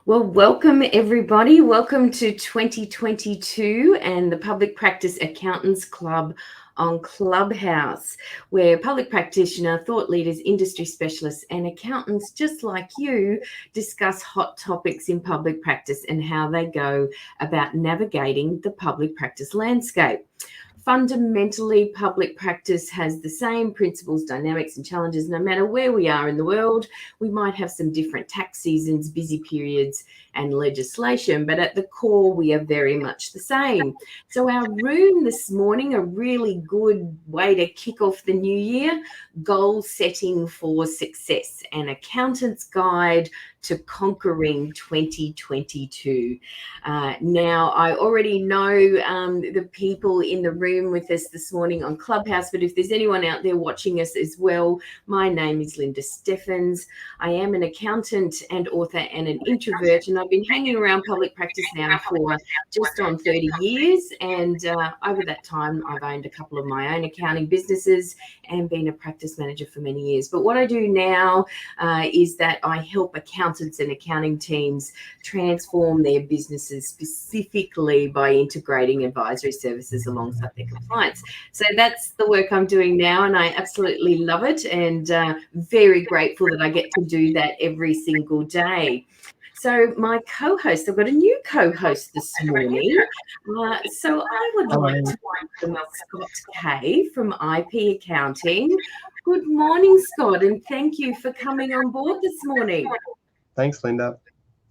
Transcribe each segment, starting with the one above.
Well, welcome everybody. Welcome to 2022 and the Public Practice Accountants Club on Clubhouse, where public practitioner, thought leaders, industry specialists, and accountants just like you discuss hot topics in public practice and how they go about navigating the public practice landscape. Fundamentally, public practice has the same principles, dynamics, and challenges no matter where we are in the world. We might have some different tax seasons, busy periods, and legislation, but at the core, we are very much the same. So, our room this morning, a really good way to kick off the new year: goal setting for success, an accountant's guide to conquering 2022. Now, I already know the people in the room with us this morning on Clubhouse, but if there's anyone out there watching us as well, my name is Lynda Steffens. I am an accountant and author and an introvert, and I've been hanging around public practice now for just on 30 years. And over that time, I've owned a couple of my own accounting businesses and been a practice manager for many years. But what I do now is that I help accountants and accounting teams transform their businesses specifically by integrating advisory services alongside their compliance. So that's the work I'm doing now, and I absolutely love it, and very grateful that I get to do that every single day. So my co-host, I've got a new co-host this morning. So I would like to welcome Scott Kay from IP Accounting. Good morning, Scott, and thank you for coming on board this morning. Thanks, Lynda.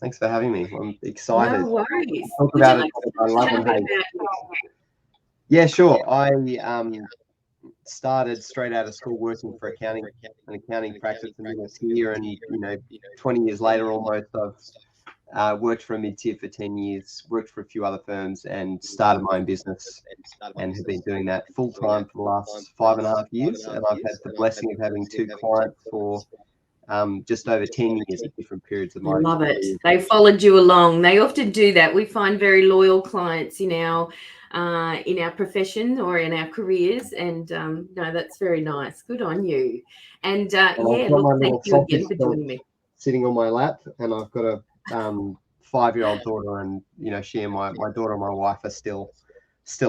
Thanks for having me. I'm excited. No worries. Talk about it. I love and hate. Yeah, sure. I started straight out of school working for accounting practice and this year, and 20 years later almost, I've worked for a mid-tier for 10 years, worked for a few other firms, and started my own business, and have been doing that full time for the last 5.5 years. And I've had the blessing of having two clients for just over 10 years at different periods of my life. Love it. They followed you along. They often do that. We find very loyal clients in our profession or in our careers, and no, that's very nice. Good on you. And yeah, look, thank you again for joining me. Sitting on my lap, and I've got a 5-year-old daughter, and she and my daughter and my wife are still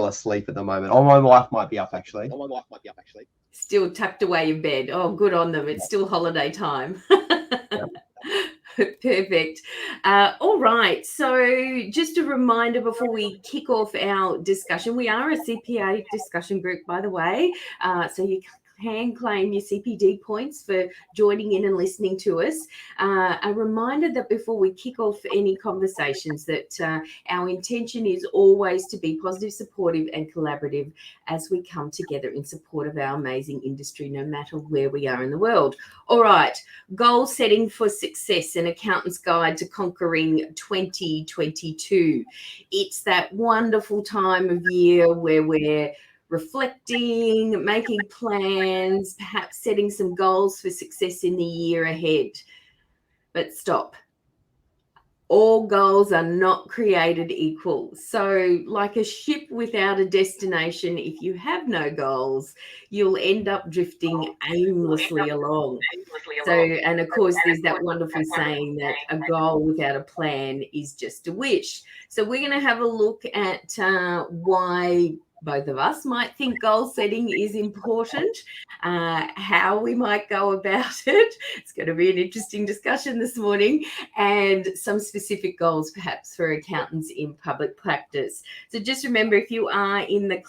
asleep at the moment. Oh, my wife might be up actually. Still tucked away in bed. Oh, good on them. It's still holiday time. Yep. Perfect. All right. So just a reminder before we kick off our discussion, we are a CPA discussion group, by the way. So you can claim your CPD points for joining in and listening to us. A reminder that before we kick off any conversations, that our intention is always to be positive, supportive, and collaborative as we come together in support of our amazing industry, no matter where we are in the world. All right. Goal setting for success, an accountant's guide to conquering 2022. It's that wonderful time of year where we're reflecting, making plans, perhaps setting some goals for success in the year ahead. But stop. All goals are not created equal. So, like a ship without a destination, if you have no goals, you'll end up drifting aimlessly along. So, and of course, there's that wonderful saying that a goal without a plan is just a wish. So, we're going to have a look at why both of us might think goal setting is important, how we might go about it. It's going to be an interesting discussion this morning, and some specific goals perhaps for accountants in public practice. So just remember, if you are in the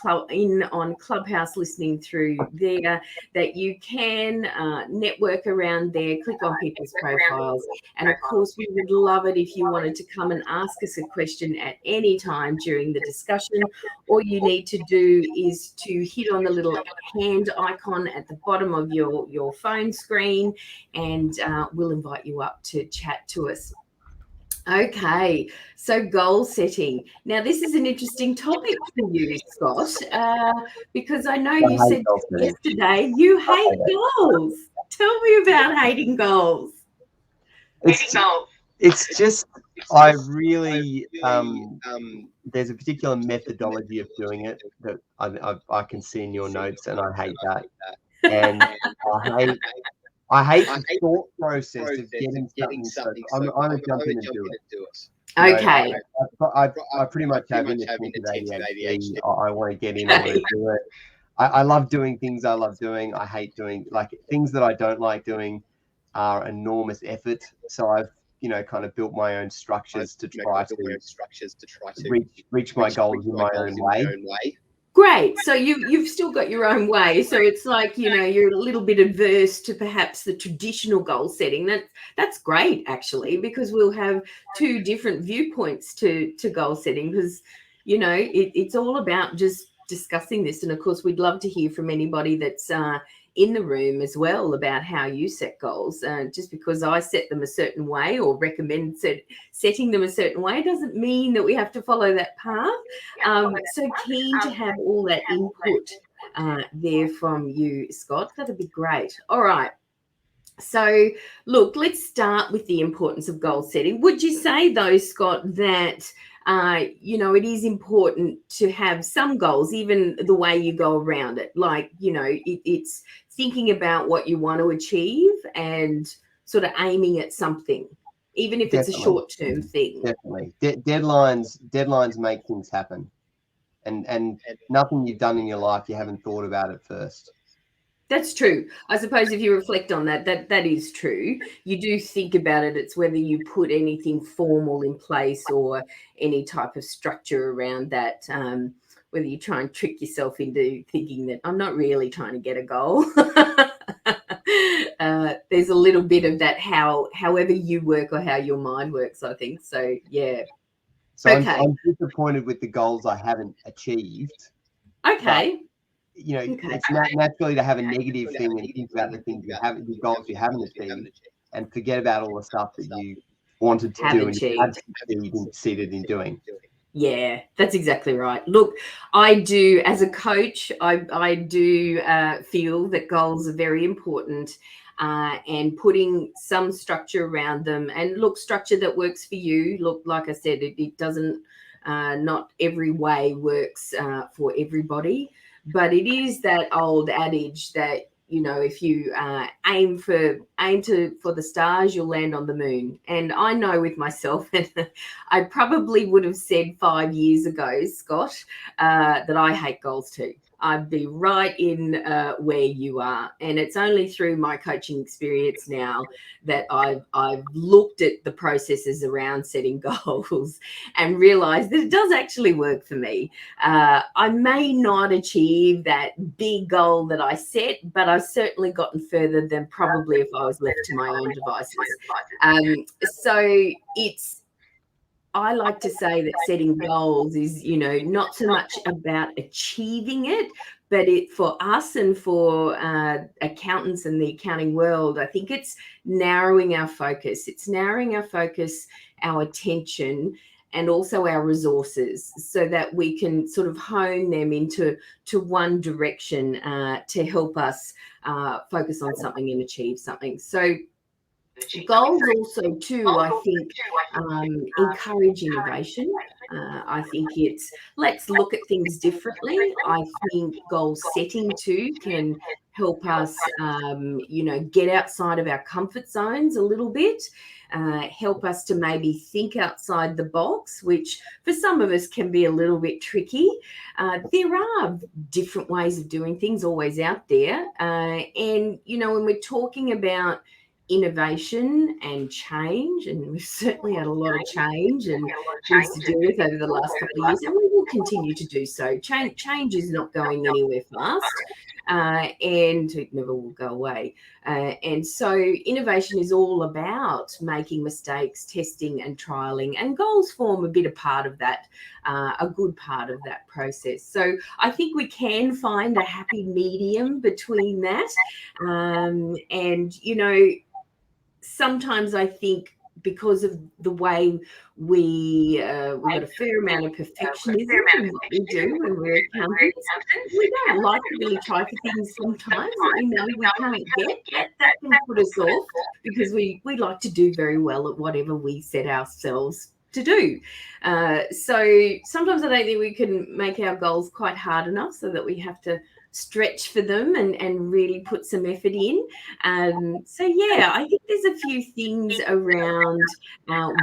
on Clubhouse listening through there, that you can network around there, click on people's profiles, and of course we would love it if you wanted to come and ask us a question at any time during the discussion. All you need to do is to hit on the little hand icon at the bottom of your phone screen, and we'll invite you up to chat to us. Okay, so goal setting. Now, this is an interesting topic for you, Scott, because I know you said yesterday you hate goals. Tell me about hating goals. It's just, I really, there's a particular methodology of doing it that I can see in your notes, and I hate that. And I hate I hate the thought process of getting something. So I'm a jump in and do it. Okay. I pretty much have inattentive ADHD. I want to get in. I want to do it. I love doing things I love doing. I hate doing things that I don't like doing are enormous effort. So I've kind of built my own structures to try to reach my goals in my own way. Great. So you've still got your own way. So it's like, you're a little bit adverse to perhaps the traditional goal setting. That's great, actually, because we'll have two different viewpoints to goal setting, because, it's all about just discussing this. And of course, we'd love to hear from anybody that's in the room as well about how you set goals. Just because I set them a certain way or recommend setting them a certain way doesn't mean that we have to follow that path. So keen to have all that input there from you, Scott. That'd be great. All right. So, look, let's start with the importance of goal setting. Would you say, though, Scott, that it is important to have some goals, even the way you go around it? Like, it's thinking about what you want to achieve and sort of aiming at something, even if it's a short-term thing. Definitely. Deadlines make things happen. And nothing you've done in your life, you haven't thought about it first. That's true. I suppose if you reflect on that is true. You do think about it. It's whether you put anything formal in place or any type of structure around that, whether you try and trick yourself into thinking that I'm not really trying to get a goal. There's a little bit of that, however you work or how your mind works, I think. So, yeah. So okay. I'm disappointed with the goals I haven't achieved. Okay. It's naturally to have a negative thing and think about the things you haven't, the goals you haven't achieved, and forget about all the stuff that you wanted to do and you have succeeded in doing. Yeah, that's exactly right. Look, I do, as a coach, I do feel that goals are very important, and putting some structure around them. And look, structure that works for you. Look, like I said, it doesn't, not every way works for everybody. But it is that old adage that, if you aim for the stars, you'll land on the moon. And I know with myself, I probably would have said 5 years ago, Scott, that I hate goals too. I'd be right in where you are. And it's only through my coaching experience now that I've looked at the processes around setting goals and realized that it does actually work for me. I may not achieve that big goal that I set, but I've certainly gotten further than probably if I was left to my own devices. So I like to say that setting goals is, not so much about achieving it, but for us and for accountants and the accounting world, I think it's narrowing our focus. It's narrowing our focus, our attention, and also our resources, so that we can sort of hone them into one direction to help us focus on something and achieve something. So goals also too, I think, encourage innovation. I think it's let's look at things differently. I think goal setting too can help us, get outside of our comfort zones a little bit, help us to maybe think outside the box, which for some of us can be a little bit tricky. There are different ways of doing things always out there. And, when we're talking about innovation and change, and we've certainly had a lot of change and things to deal with over the last couple of years, and we will continue to do so. Change is not going anywhere fast, and it never will go away. And so innovation is all about making mistakes, testing and trialing, and goals form a bit of part of that, a good part of that process. So I think we can find a happy medium between that. And, sometimes I think because of the way we've got a fair amount of perfectionism in what we do when we're accountants, we don't like to really try for things sometimes that we know we can't get. That can put us off, because we like to do very well at whatever we set ourselves to do. So sometimes I don't think we can make our goals quite hard enough, so that we have to stretch for them and really put some effort in. So yeah, I think there's a few things around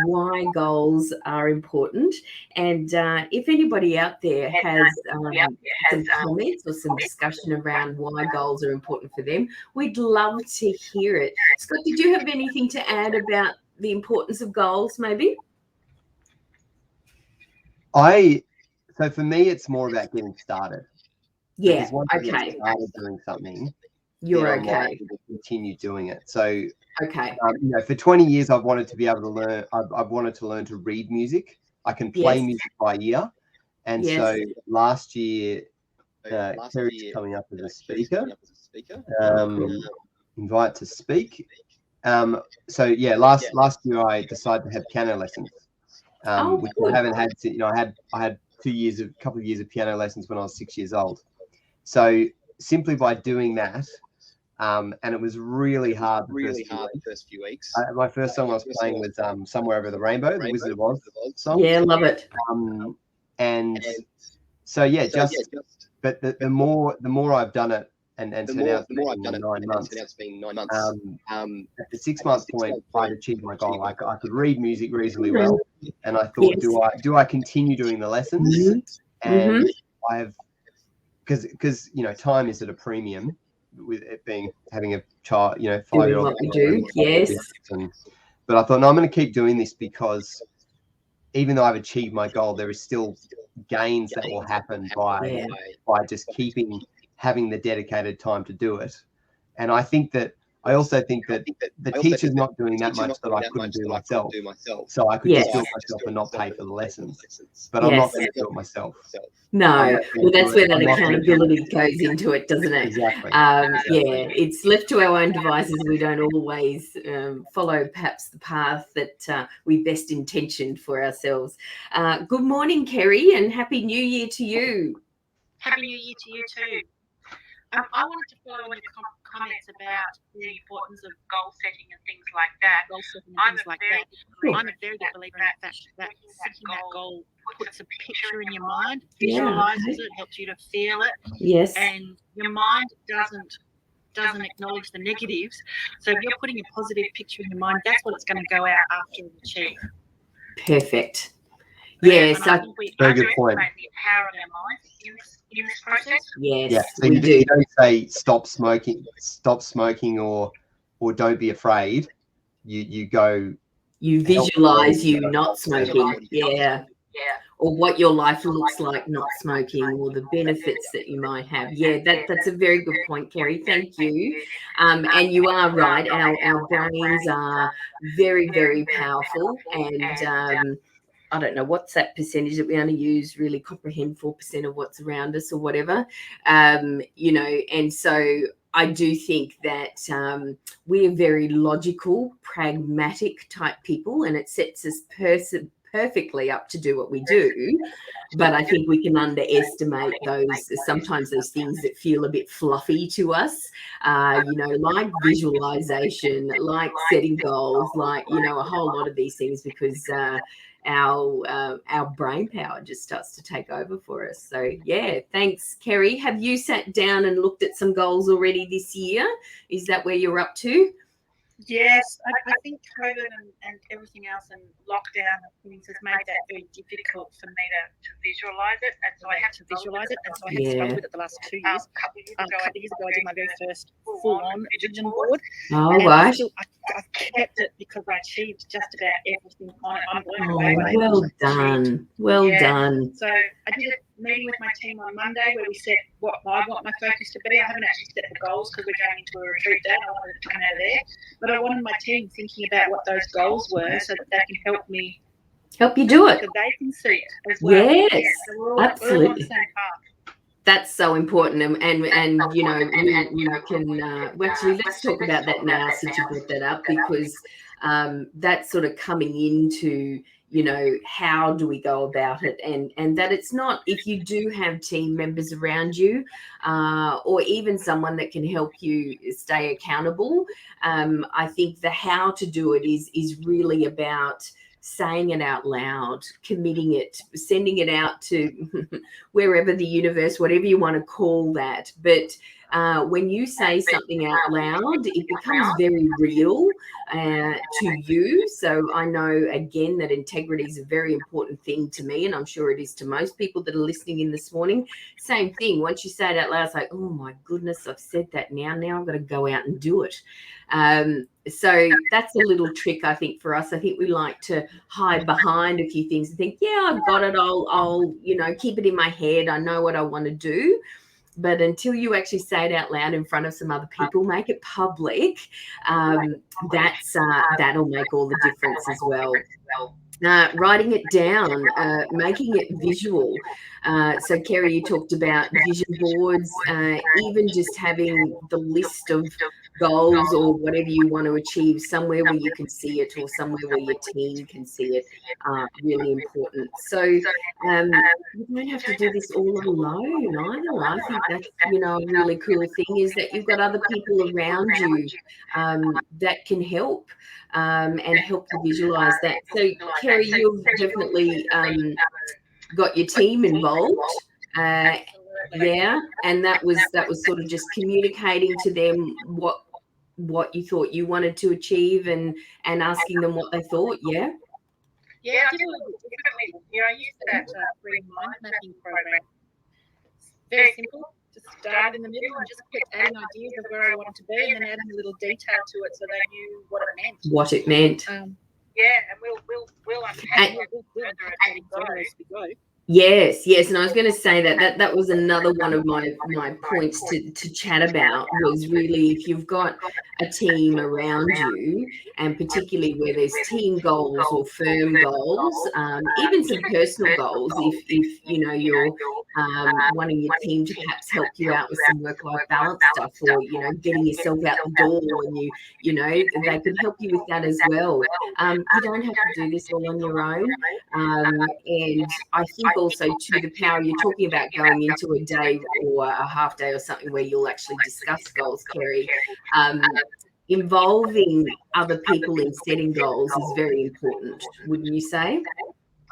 why goals are important. And if anybody out there has some comments or some discussion around why goals are important for them, we'd love to hear it. Scott, did you have anything to add about the importance of goals, maybe? So for me, it's more about getting started. Yeah, because once I okay. get started doing something, You're then I'm okay. likely to continue doing it. So, Okay. For 20 years, I've wanted to be able to learn. I've wanted to learn to read music. I can play Yes. music by ear, and Yes. so last year, Kerry's coming up as a speaker. Invite to speak. So yeah, last year I decided to have piano lessons, which good. I haven't had. I had a couple of years of piano lessons when I was 6 years old. So simply by doing that, and it was really hard the first few weeks. My first song I was playing was "Somewhere Over the Rainbow," the Wizard of Oz song. Yeah, love it. And so yeah, but the more I've done it, and so now it's been 9 months. At the 6 month point, I'd achieved my goal. I could read music reasonably well, and I thought, do I continue doing the lessons? And I've because time is at a premium with it being having a child, 5-year-old. What we do, yes. But I thought, no, I'm going to keep doing this because even though I've achieved my goal, there is still gains that will happen by just having the dedicated time to do it. And I also think that the teacher's not doing that much that I couldn't do myself. So I could just do it myself and not pay for the lessons. But I'm not going to do it myself. No, well, that's where that accountability goes into it, doesn't it? Exactly. It's left to our own devices. We don't always follow perhaps the path that we best intentioned for ourselves. Good morning, Kerry, and Happy New Year to you. Happy New Year to you too. I wanted to follow on your comments about the importance of goal setting and things like that. I'm a very good believer in that setting that goal puts a picture in your mind, visualizes it, helps you to feel it. Yes. And your mind doesn't acknowledge the negatives. So if you're putting a positive picture in your mind, that's what it's going to go out after you achieve. Perfect. Yes, very good point. The power of our minds in this process. Yes, yeah. So you don't say stop smoking, or don't be afraid. You go. You visualize you not smoking. Yeah. Or what your life looks like not smoking, or the benefits that you might have. Yeah, that's a very good point, Kerry. Thank you. And you are right. Our brains are very, very powerful, and I don't know what's that percentage that we only use really comprehend 4% of what's around us or whatever, and so I do think that we are very logical, pragmatic type people, and it sets us perfectly up to do what we do. But I think we can underestimate sometimes those things that feel a bit fluffy to us, like visualization, like setting goals, like, a whole lot of these things, because our brain power just starts to take over for us. So yeah, thanks, Kerry. Have you sat down and looked at some goals already this year? Is that where you're up to? Yes, I think COVID and everything else and lockdown and things has made that very difficult for me to visualise it, and so I had to visualise it, and so I had struggled with it the last 2 years. A couple of years ago, I did my very first full-on vision board. Oh, right. I've kept it because I achieved just about everything on it. I'm blown away. Well done. Well done. So I did a meeting with my team on Monday where we set what I want my focus to be. I haven't actually set the goals because we're going into a retreat day. I wanted it to come out of there. But I wanted my team thinking about what those goals were so that they can help you do it. So they can see it as well. Yes, so absolutely. We're all on the same path. That's so important, and we can actually let's talk about that now since you brought that up, because that's sort of coming into how do we go about it, and that it's not, if you do have team members around you, or even someone that can help you stay accountable. I think the how to do it is really about saying it out loud, committing it, sending it out to wherever, the universe, whatever you want to call that. But when you say something out loud, it becomes very real to you. So I know, again, that integrity is a very important thing to me, and I'm sure it is to most people that are listening in this morning. Same thing. Once you say it out loud, it's like, oh my goodness, I've said that now. Now I've got to go out and do it. So that's a little trick, I think, for us. I think we like to hide behind a few things and think, yeah, I've got it. I'll keep it in my head. I know what I want to do. But until you actually say it out loud in front of some other people, make it public, that'll make all the difference as well. Writing it down, making it visual. So, Kerry, you talked about vision boards, even just having the list of goals or whatever you want to achieve somewhere where you can see it, or somewhere where your team can see it, really important. So you don't have to do this all alone either. I think that's, a really cool thing is that you've got other people around you that can help and help you visualize that. So, Kerry, you've definitely got your team involved. Yeah, and that was sort of just communicating to them what you thought you wanted to achieve, and asking them what they thought. Yeah, I did a little bit differently. I used that free mind mapping program. Very simple. Just start in the middle and just kept adding ideas of where I wanted to be, and then adding a little detail to it so they knew what it meant. What it meant. And we'll unpack it further as we go. Yes, and I was going to say that was another one of my points to chat about, was really, if you've got a team around you, and particularly where there's team goals or firm goals, even some personal goals, if you're wanting your team to perhaps help you out with some work-life balance stuff, or getting yourself out the door, and they can help you with that as well. You don't have to do this all on your own, and I think also, to the power, you're talking about going into a day or a half day or something where you'll actually discuss goals, Kerry. Involving other people in setting goals is very important, wouldn't you say?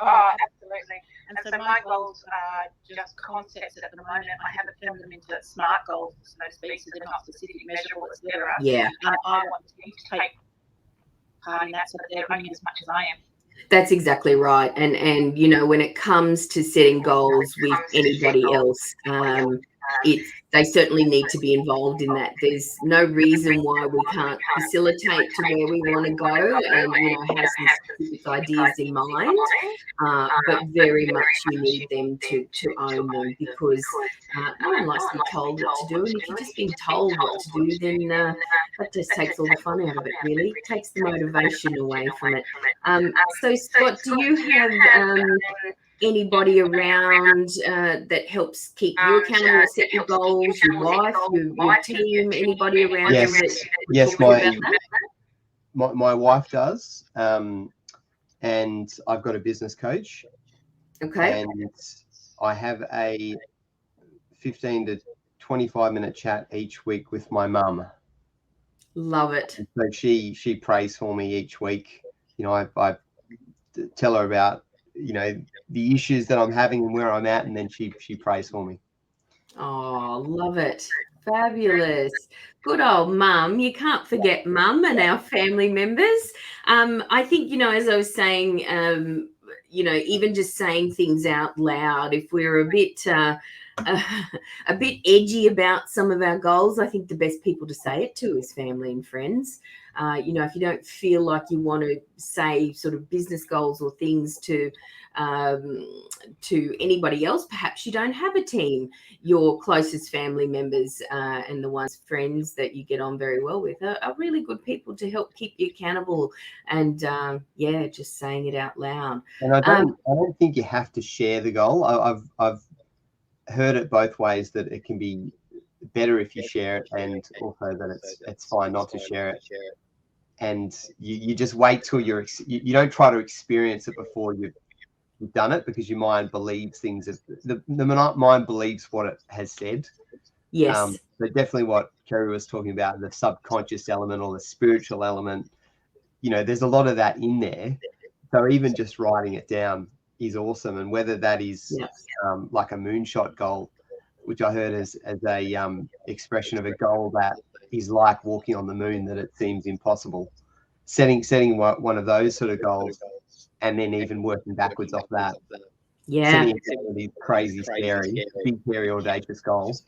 Oh, absolutely. And so my goals are just concepts at the moment. I haven't turned them into SMART goals, so to speak, so they're not specific, measurable, etc. Yeah. I want you to take part in that so that they're owning as much as I am. That's exactly right. And when it comes to setting goals with anybody else, they certainly need to be involved in that. There's no reason why we can't facilitate to where we want to go, and have some specific ideas in mind, but very much you need them to own them, because no one likes to be told what to do, and if you're just being told what to do, then that just takes all the fun out of it, really. It takes the motivation away from it. So, Scott, do you have anybody around that helps keep you accountable, set your goals, your wife, your team, anybody around you? Yes, my wife does, and I've got a business coach. Okay. And I have a 15 to 25-minute chat each week with my mum. Love it. And so she prays for me each week. I tell her about the issues that I'm having and where I'm at, and then she prays for me. Oh, love it. Fabulous. Good old mum. You can't forget mum and our family members. I think, as I was saying, even just saying things out loud, if we're a bit edgy about some of our goals, I think the best people to say it to is family and friends. If you don't feel like you want to say sort of business goals or things to anybody else, perhaps you don't have a team. Your closest family members and the ones, friends that you get on very well with are really good people to help keep you accountable, and just saying it out loud. And I don't think you have to share the goal. I've heard it both ways, that it can be better if you share it, and also that it's fine not to share it. And you just wait till you don't try to experience it before you've done it, because your mind believes things. The mind believes what it has said. Yes. But definitely what Kerry was talking about, the subconscious element or the spiritual element, there's a lot of that in there. So even just writing it down is awesome. And whether that is like a moonshot goal, which I heard as a expression of a goal that is like walking on the moon, that it seems impossible. Setting one of those sort of goals, and then even working backwards off that. Yeah. Setting these crazy, scary, big, hairy, audacious goals.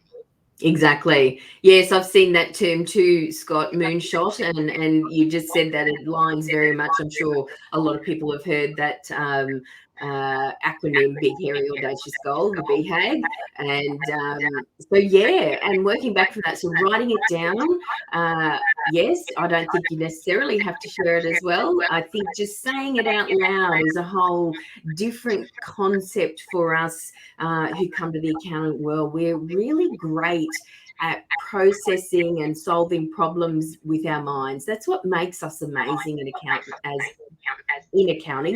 Exactly. Yes, I've seen that term too, Scott, moonshot, and you just said that it lines very much. I'm sure a lot of people have heard that acronym, Big Hairy Audacious Goal, the BHAG. And so, yeah, and working back from that, so writing it down, yes, I don't think you necessarily have to share it as well. I think just saying it out loud is a whole different concept for us who come to the accounting world. We're really great at processing and solving problems with our minds. That's what makes us amazing in accounting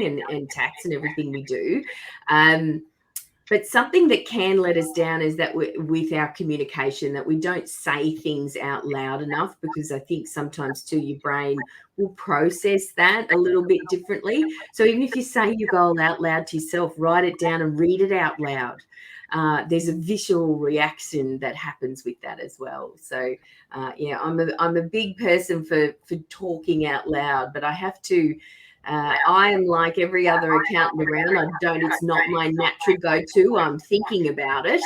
and tax and everything we do. But something that can let us down is that with our communication, that we don't say things out loud enough, because I think sometimes too your brain will process that a little bit differently. So even if you say your goal out loud to yourself, write it down and read it out loud. There's a visual reaction that happens with that as well. So yeah, I'm a big person for talking out loud, but I have to. I am like every other accountant around. It's not my natural go-to. I'm thinking about it.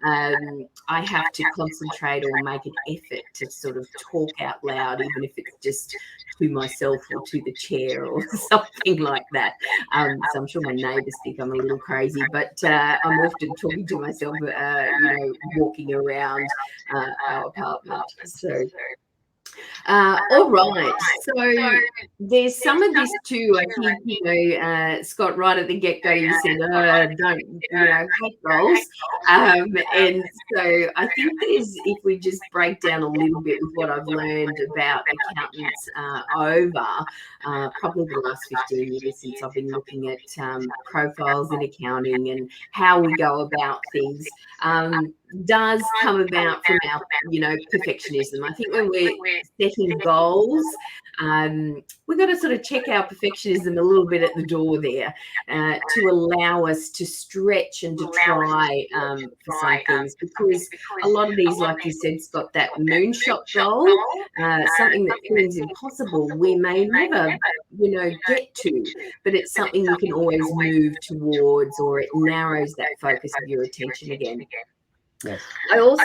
I have to concentrate or make an effort to sort of talk out loud, even if it's just to myself or to the chair or something like that. So I'm sure my neighbours think I'm a little crazy, but I'm often talking to myself, walking around our apartment. So. All right. So there's some of this too. I think, Scott, right at the get-go, you said, don't, hate goals. And so I think if we just break down a little bit with what I've learned about accountants over probably the last 15 years since I've been looking at profiles in accounting and how we go about things, does come about from our, perfectionism. I think when we're setting goals, we've got to sort of check our perfectionism a little bit at the door there to allow us to stretch and to try for some things, because a lot of these, like you said, Scott, that moonshot goal, something that seems impossible, we may never, get to, but it's something you can always move towards, or it narrows that focus of your attention again. Yes. I also,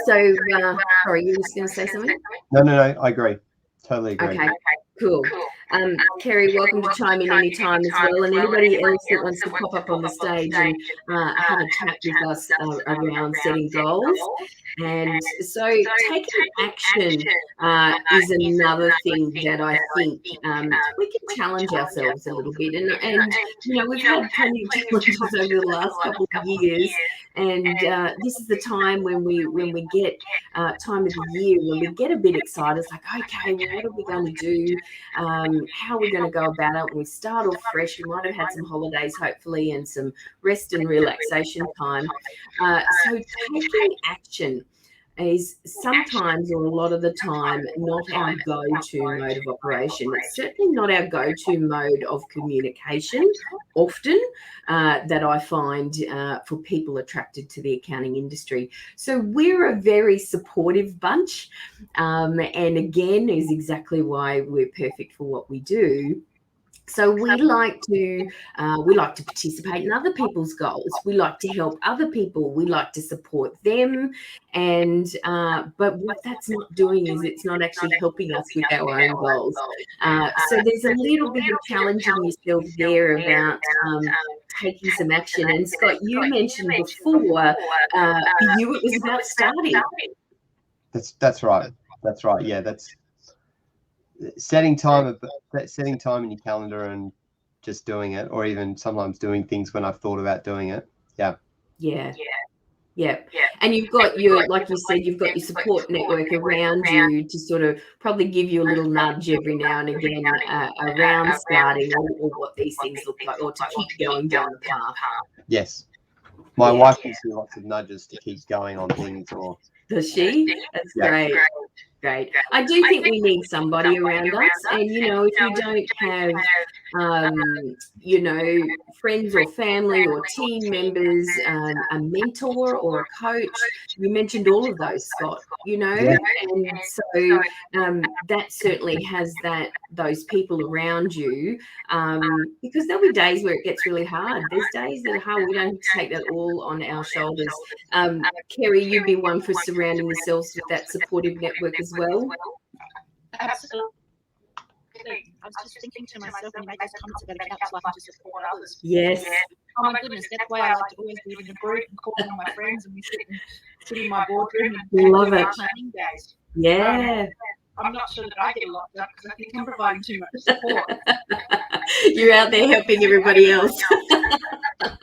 sorry, you were just going to say something? No, I agree. Totally agree. Okay, cool. Kerry, welcome to chime in anytime as well. And anybody else that wants to pop up on the stage and have a chat with us around setting goals. And so taking action is another thing that I think we can challenge ourselves a little bit. And we've had plenty of challenges over the last couple of years. And this is the time when we get time of the year when we get a bit excited. It's like, okay, well, what are we going to do? How are we going to go about it? We start off fresh. We might have had some holidays, hopefully, and some rest and relaxation time. So taking action is sometimes, or a lot of the time, not our go-to mode of operation. It's certainly not our go-to mode of communication often that I find for people attracted to the accounting industry. So we're a very supportive bunch, and again, is exactly why we're perfect for what we do. So we like to participate in other people's goals. We like to help other people. We like to support them. And but what that's not doing is it's not actually helping us with our own goals. So there's a little bit of challenging yourself there about taking some action. And Scott, you mentioned before, for you it was about starting. That's right. That's right. Yeah, that's setting time in your calendar and just doing it, or even sometimes doing things when I've thought about doing it. Yeah. And you've got your, like you said, you've got your support network around you to sort of probably give you a little nudge every now and again around starting or what these things look like, or to keep going down the path. Yes. My wife gives me lots of nudges to keep going on things. Or does she? That's great. I do think we need somebody around us, and if you don't have you know, friends or family or team members, a mentor or a coach. You mentioned all of those, Scott, you know, Yeah. and so that certainly has those people around you, because there'll be days where it gets really hard. There's days that are hard. We don't have to take that all on our shoulders. Kerry, you'd be one for surrounding yourselves with that supportive network as well. Absolutely. I was just thinking to myself when you made those comments about a couch life and to support others. Yes. Oh my goodness, that's why I like to always do it in a group and call on my friends, and we sit in my boardroom and Love do it. our planning days. Yeah. I'm not sure that I get a lot done because I think I'm providing too much support. You're out there helping everybody else. Well,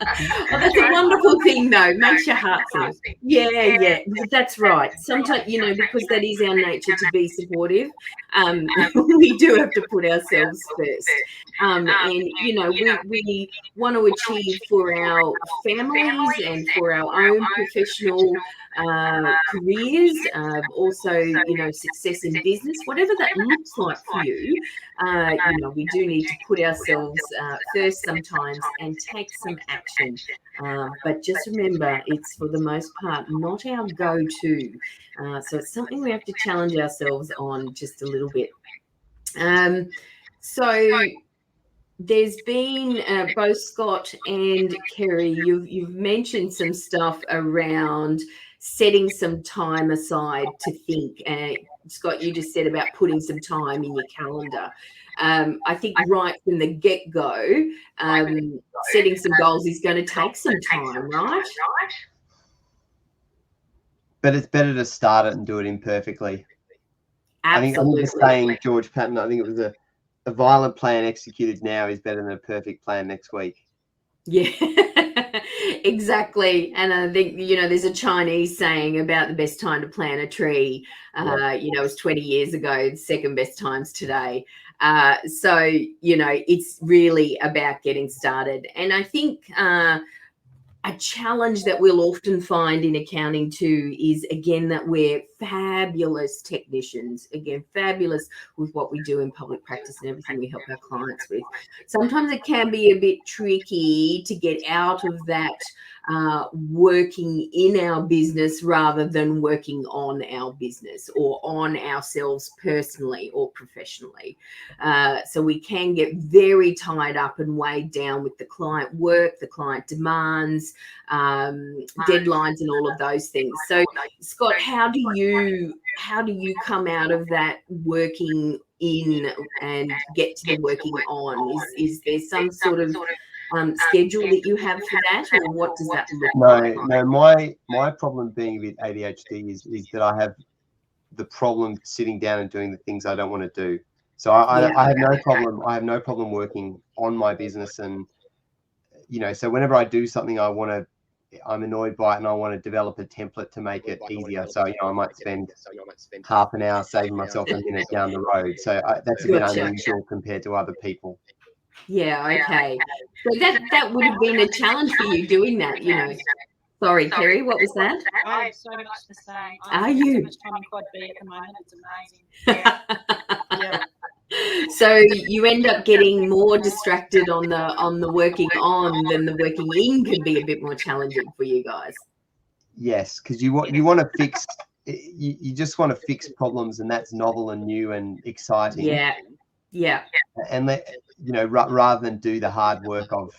that's a wonderful thing, though. Makes your heart sing. Yeah, that's right. Sometimes, you know, because that is our nature to be supportive, we do have to put ourselves first. And, you know, we want to achieve for our families and for our own professional careers, also, you know, success in business, whatever that looks like for you. You know, we do need to put ourselves first sometimes and take some action. But just remember, it's for the most part not our go-to. So it's something we have to challenge ourselves on just a little bit. So there's been both Scott and Kerry, you've mentioned some stuff around setting some time aside to think. Scott, you just said about putting some time in your calendar. I think right from the get-go, setting some goals is going to take some time, right? But it's better to start it and do it imperfectly. Absolutely. I think the saying, George Patton, I think it was a violent plan executed now is better than a perfect plan next week. Yeah, exactly. And I think, you know, there's a Chinese saying about the best time to plant a tree. You know, it was 20 years ago, the second best time's today. So, you know, it's really about getting started. And I think a challenge that we'll often find in accounting too is, again, that we're fabulous technicians, again, fabulous with what we do in public practice and everything we help our clients with. Sometimes it can be a bit tricky to get out of that working in our business rather than working on our business or on ourselves personally or professionally. So we can get very tied up and weighed down with the client work, the client demands, deadlines and all of those things. So Scott, how do you come out of that working in and get to the working on? Is there some sort of schedule that you have for that, or what does that look like? No, my problem being with ADHD is that I have the problem sitting down and doing the things I don't want to do. So I have no problem. I have no problem working on my business, and you know, so whenever I do something, I'm annoyed by it, and I want to develop a template to make it easier. So, you know, I might spend half an hour saving myself a minute down the road. So that's a bit unusual compared to other people. Yeah, okay. So that would have been a challenge for you doing that, you know. Sorry, Kerry, what was that? I am so much the same. Are you? So much time in Quad B at the moment. It's amazing. Yeah. So you end up getting more distracted on the working on than the working in can be a bit more challenging for you guys. Yes, because you want to fix. You just want to fix problems, and that's novel and new and exciting. Yeah. And you know, rather than do the hard work of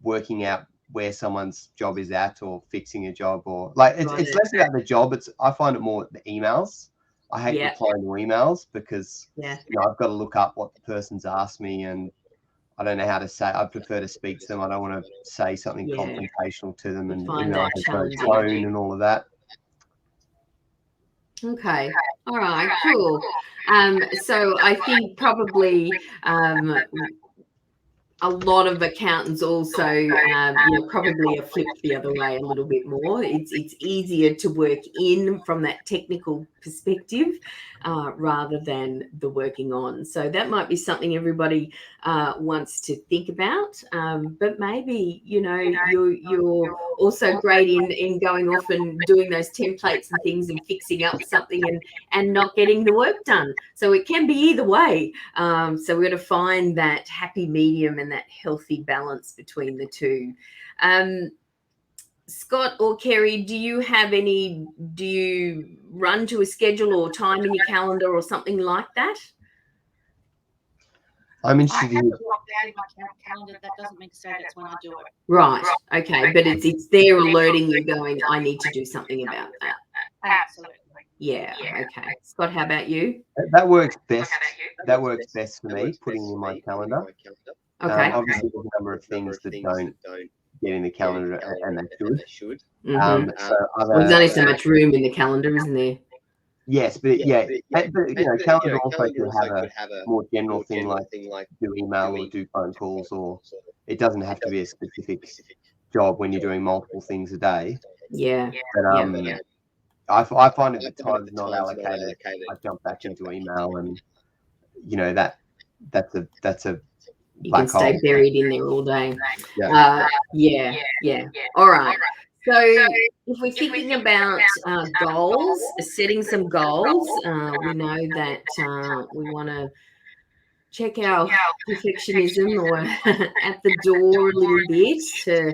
working out where someone's job is at or fixing a job, or like it's less about the job. I find it more the emails. I hate replying to emails because you know, I've got to look up what the person's asked me, and I don't know how to say. I prefer to speak to them. I don't want to say something confrontational to them, and email has no tone and all of that. Okay. All right. Cool. So I think probably a lot of accountants also, you know, probably are flipped the other way a little bit more. It's easier to work in from that technical perspective rather than the working on. So that might be something everybody wants to think about. But maybe, you're also great in going off and doing those templates and things and fixing up something and not getting the work done. So it can be either way. So we're going to find that happy medium and that healthy balance between the two. Scott or Kerry, do you run to a schedule or time in your calendar or something like that? I'm interested I have it blocked out in my calendar. That doesn't mean to say that's when I do it. Right. Okay. But it's there alerting you going, I need to do something about that. Absolutely. Yeah. Okay. Scott, how about you? That works best. That works best for me, putting it in my calendar. Okay. Obviously, there's a number of things that don't get in the calendar, and they should. Mm-hmm. There's only so much room in the calendar, isn't there? Yes, but calendar also could have a more general thing like do email or do phone calls, or it doesn't have to be a specific job when you're doing multiple things a day. Yeah. But I find if the time's not allocated, I jump back into email, and that's a you can stay buried in there all day. Yeah. All right. So if we're thinking about goals, setting some goals, we know that we want to check our perfectionism or at the door a little bit to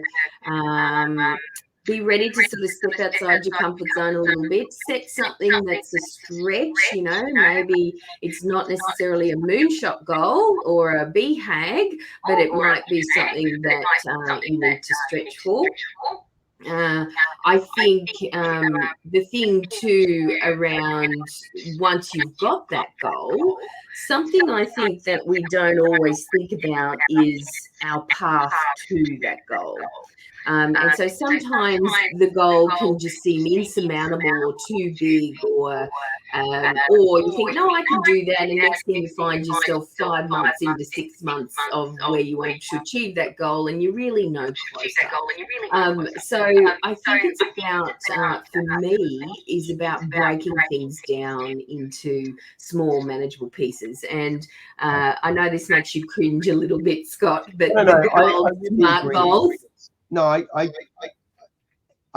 be ready to sort of step outside your comfort zone a little bit, set something that's a stretch, maybe it's not necessarily a moonshot goal or a BHAG, but it might be something that you need to stretch for. I think the thing too around once you've got that goal, something I think that we don't always think about is our path to that goal. And so sometimes the goal can just seem insurmountable or too big, or you think, no, I can do that. And next thing you find yourself 5 months into 6 months of where you want to achieve that goal, and you're really no closer. So I think it's about, for me, is about breaking things down into small, manageable pieces. And I know this makes you cringe a little bit, Scott, but smart goals. No, I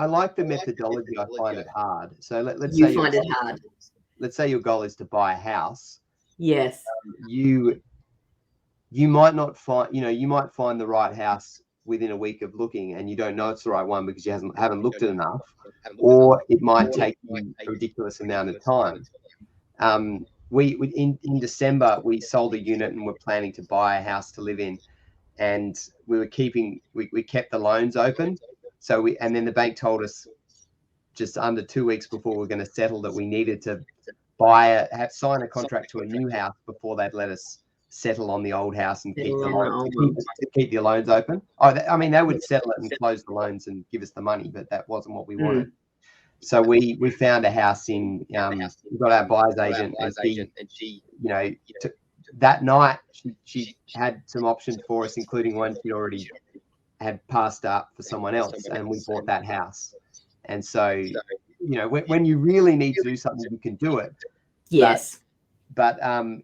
like the methodology. I find it hard. So let's say you find it hard. Let's say your goal is to buy a house. Yes. You might not find, you might find the right house within a week of looking, and you don't know it's the right one because you haven't looked at enough, or it might take you a ridiculous amount of time. In December we sold a unit and we're planning to buy a house to live in. And we kept the loans open. And then the bank told us just under 2 weeks before we were going to settle that we needed to sign a contract to a new house before they'd let us settle on the old house and keep the loans open. They would settle it and close the loans and give us the money, but that wasn't what we wanted. So we found a house we got our buyer's agent, and she that night she had some options for us, including one she already had passed up for someone else, and we bought that house. And so, when you really need to do something, you can do it. Yes. But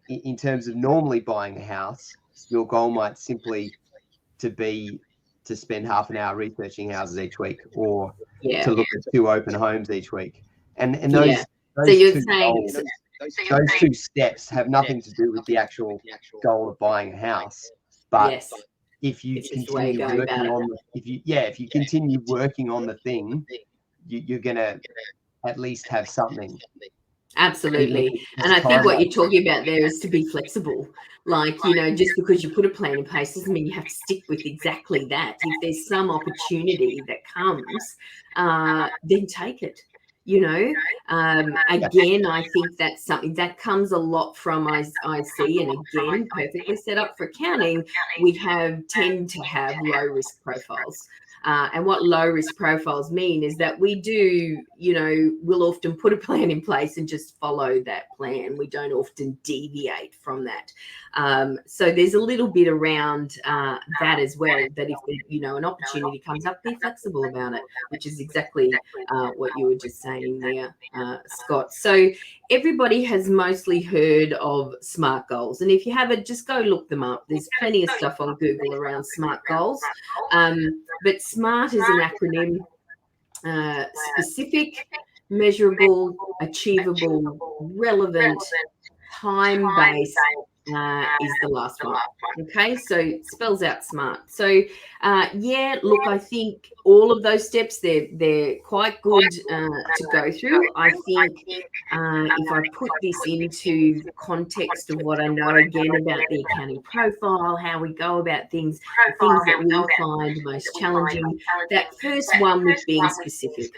in terms of normally buying a house, your goal might simply be to spend half an hour researching houses each week, or to look at 2 open homes each week. And those so you're two saying goals, those 2 steps have nothing to do with the actual goal of buying a house. But if you continue working on if you continue working on the thing, you're gonna at least have something. Absolutely. And I think what you're talking about there is to be flexible. Like, just because you put a plan in place doesn't mean you have to stick with exactly that. If there's some opportunity that comes, then take it. Again, I think that's something that comes a lot from I see, and again, perfectly set up for accounting, we tend to have low risk profiles. And what low risk profiles mean is that we do, we'll often put a plan in place and just follow that plan. We don't often deviate from that. So there's a little bit around that as well, that if an opportunity comes up, be flexible about it, which is exactly what you were just saying there, Scott. So everybody has mostly heard of SMART goals. And if you haven't, just go look them up. There's plenty of stuff on Google around SMART goals. But SMART is an acronym: specific, measurable, achievable, relevant, time-based, is the last one. Okay, so it spells out SMART. So look, I think all of those steps, they're quite good to go through. I think if I put this into context of what I know again about the accounting profile, how we go about things, the things that we find most challenging, that first one with being specific.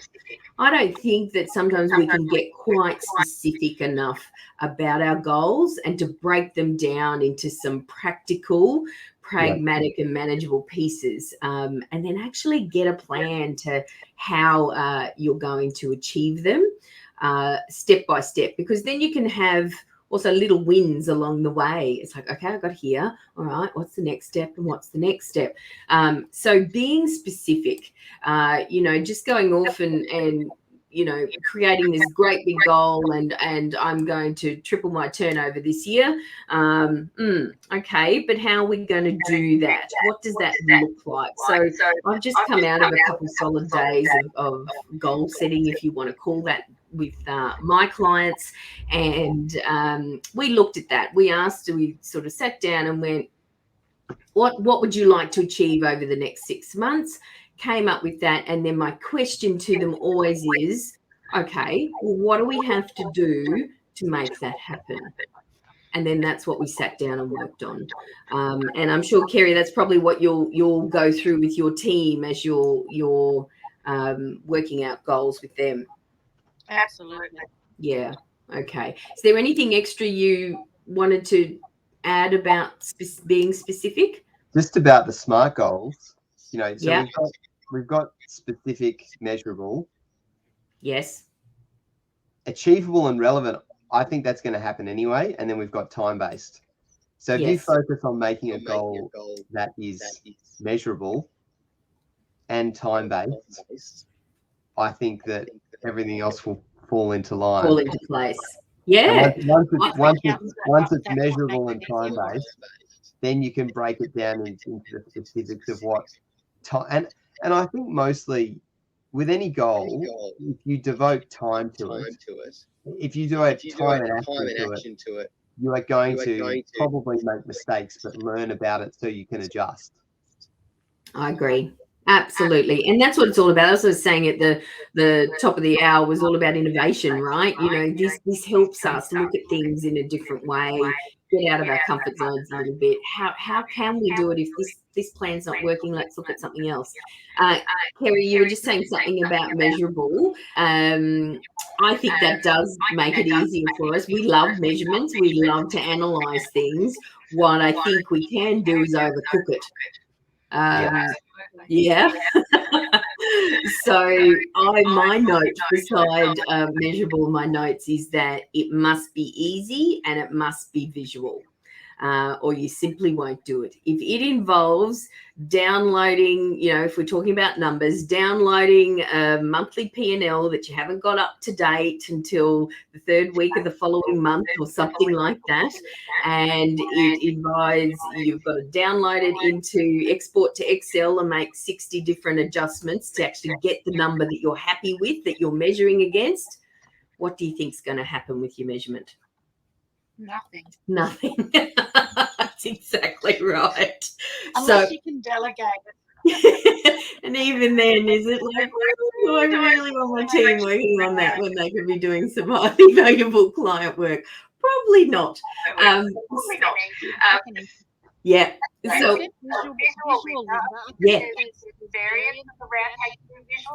I don't think that sometimes we can get quite specific enough about our goals and to break them down into some practical, pragmatic and manageable pieces, and then actually get a plan to how you're going to achieve them step by step, because then you can have also little wins along the way. It's like, okay, I got here. All right, what's the next step and what's the next step? So being specific, just going off and creating this great big goal and I'm going to triple my turnover this year. Okay, but how are we going to do that? What does that look like? So I've just come out of a couple of solid days of goal setting, if you want to call that, with my clients, and we looked at that. We sort of sat down and went, what would you like to achieve over the next 6 months? Came up with that, and then my question to them always is, okay, well, what do we have to do to make that happen? And then that's what we sat down and worked on. And I'm sure, Kerry, that's probably what you'll go through with your team as you're working out goals with them. Absolutely. Yeah. Okay. Is there anything extra you wanted to add about being specific? Just about the SMART goals, we've got specific, measurable. Yes. Achievable and relevant. I think that's going to happen anyway. And then we've got time-based. So if you focus on making a goal that is measurable and time-based, I think that everything else will fall into line. Fall into place. Yeah. Once it's measurable and time-based, then you can break it down into the specifics of what time. And I think mostly with any goal, if you devote time to it, if you do it time and action to it, you are going to probably make mistakes, but learn about it so you can adjust. I agree. Absolutely. And that's what it's all about. As I was saying at the top of the hour, was all about innovation, right? This helps us look at things in a different way, get out of our comfort zones a little bit. How can we do it if this plan's not working? Let's look at something else. Kerry, you were just saying something about measurable. I think that does make it easier for us. We love measurements. We love to analyze things. What I think we can do is overcook it. So my note beside measurable, my notes is that it must be easy and it must be visual, or you simply won't do it. If it involves downloading, if we're talking about numbers, downloading a monthly P&L that you haven't got up to date until the third week of the following month or something like that, and it involves you've got to download it into export to Excel and make 60 different adjustments to actually get the number that you're happy with, that you're measuring against, what do you think is going to happen with your measurement? Nothing. That's exactly right. Unless you can delegate it. And even then, is it like, do I really want my team working on that when they could be doing some highly valuable client work? Probably not. Yeah. So visual, yeah.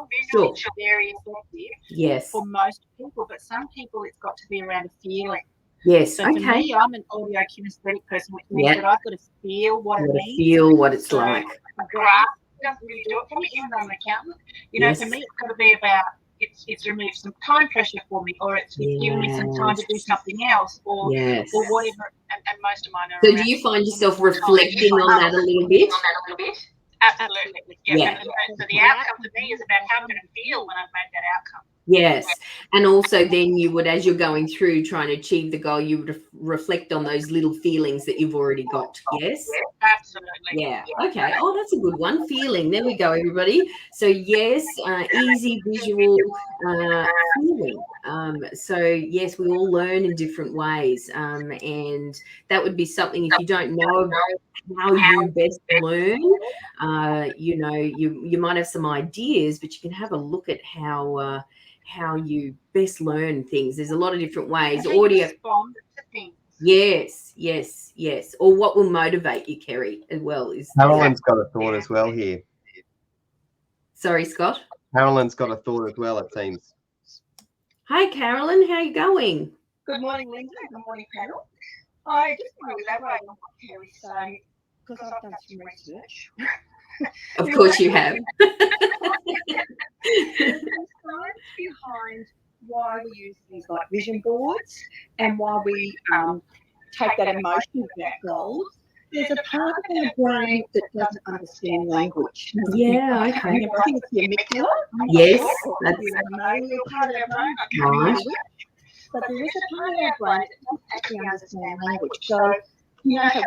Visual very effective. Yes. For most people, but some people it's got to be around a feeling. Yes. So for me, I'm an audio kinesthetic person, which means that I've got to feel what it means. Feel what it's like. Grasp doesn't really do it for me, even though I'm an accountant. For me, it's got to be about it's removed some time pressure for me, or it's given me some time to do something else, or whatever. And most of mine are. So do you find yourself reflecting on that a little bit? Absolutely. Yeah. And so the outcome to me is about how I'm going to feel when I've made that outcome. Yes. And also then you would, as you're going through trying to achieve the goal, you would reflect on those little feelings that you've already got. Yes? Absolutely. Yeah. Okay. Oh, that's a good one. Feeling. There we go, everybody. So yes, easy visual feeling. So yes, we all learn in different ways. And that would be something, if you don't know how you best learn, you might have some ideas, but you can have a look at how you best learn things. There's a lot of different ways. Audio. Yes. Or what will motivate you, Kerry, as well. Carolyn's got a thought as well here. Sorry, Scott. Carolyn's got a thought as well, it seems. Hi, Carolyn. How are you going? Good morning, Lynda. Good morning, panel. I just want to elaborate on what Kerry's saying, because I've done some research. Of course you have. There's science behind why we use things like vision boards and why we take that emotion of that goal. There's a part of our brain that doesn't understand language. Yeah, okay. I think it's the amygdala. Yes, that's the main part of our brain. Right. But there is a part of our brain that doesn't actually understand language. So, you know how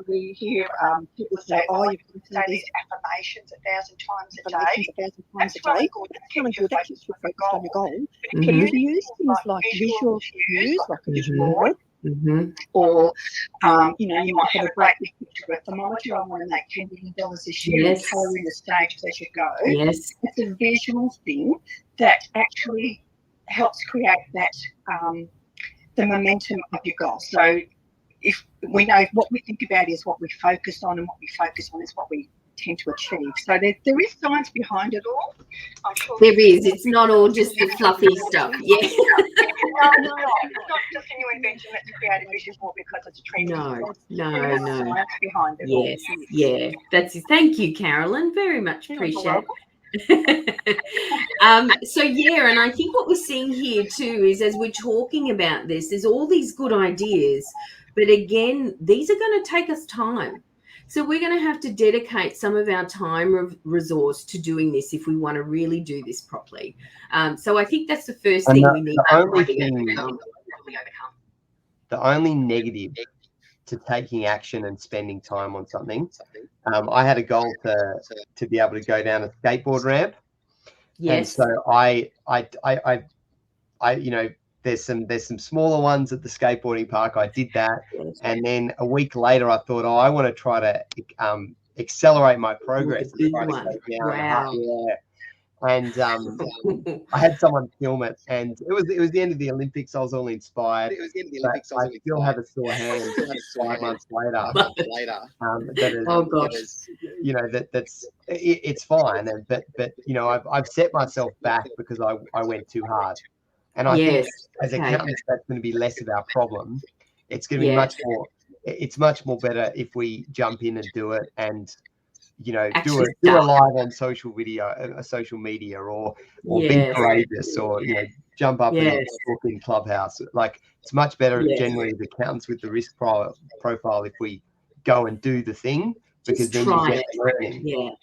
we hear people say, oh, you've got to say these affirmations 1,000 times a day. That's really good. That's really good. That keeps you focused on your goal. But if you use things like visual cues, like a vision board, or you might have a great big picture of a thermometer. I want to make $10 million this year and colouring the stage as you go. Yes. It's a visual thing that actually helps create that the momentum of your goal. So if we know what we think about is what we focus on, and what we focus on is what we tend to achieve. So there is science behind it all. I'm sure there is. It's not all just the fluffy stuff. Yeah. No, it's not just a new invention that's created vision board because it's a trend. No. Science behind it. Yes. Thank you, Carolyn. Very much appreciate it. And I think what we're seeing here too is, as we're talking about this, there's all these good ideas, but again, these are going to take us time. So we're going to have to dedicate some of our time resource to doing this if we want to really do this properly. So I think that's the first thing we need to overcome. The only negative to taking action and spending time on something, I had a goal to be able to go down a skateboard ramp. Yes. And so I there's some smaller ones at the skateboarding park. I did that, and then a week later, I thought, I want to try to accelerate my progress. Wow. And I had someone film it, and it was the end of the Olympics. I was all inspired. I still have a sore hand 5 months later. It's fine, but I've set myself back because I went too hard. And I think as accountants, that's going to be less of our problem. It's going to be much more. It's much more better if we jump in and do it, and do a live on social media, or be courageous, or jump up and talk in Clubhouse. Like, it's much better generally as accountants with the risk profile if we go and do the thing, because then you get learning.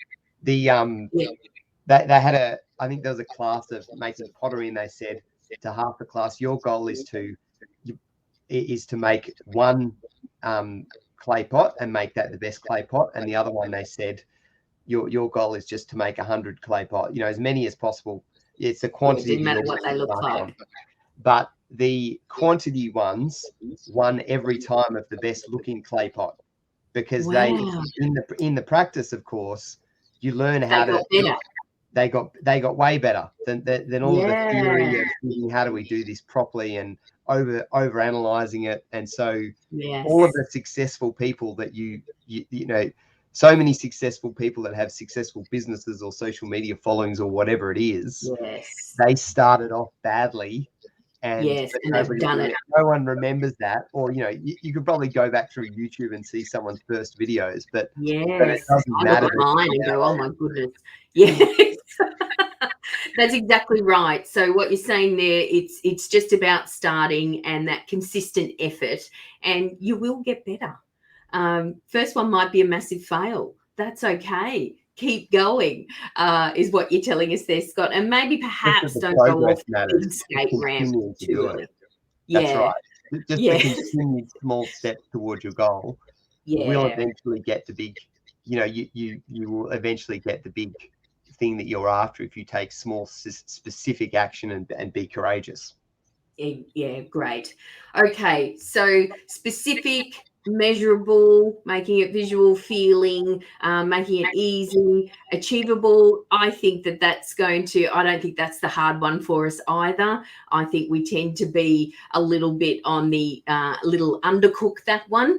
They had I think there was a class of making pottery, and they said to half the class, your goal is to make one clay pot and make that the best clay pot, and the other one, they said, your goal is just to make 100 clay pot, as many as possible. It's the quantity. It doesn't matter what they look like. But the quantity ones won every time of the best looking clay pot, because they in the practice, of course, you learn how to. They got way better than all of the theory of thinking, how do we do this properly, and over analyzing it. And so all of the successful people that so many successful people that have successful businesses or social media followings or whatever it is, they started off badly And yes, and they've done it. no one remembers that, or you could probably go back through YouTube and see someone's first videos, but Yes, it doesn't I matter. look at mine and go, oh my goodness. Yes, that's exactly right. So what you're saying there, it's just about starting and that consistent effort, and you will get better. First one might be a massive fail. That's okay. Keep going, is what you're telling us there, Scott. And maybe perhaps don't go off the big skate ramp too early. That's Yeah. right. Just the continued small steps towards your goal will eventually get the big, you will eventually get the big thing that you're after if you take small specific action and be courageous. Yeah, great. Okay, so specific, measurable, making it visual, feeling, making it easy, achievable. I think that's I don't think that's the hard one for us either. I think we tend to be a little bit on the little undercook that one.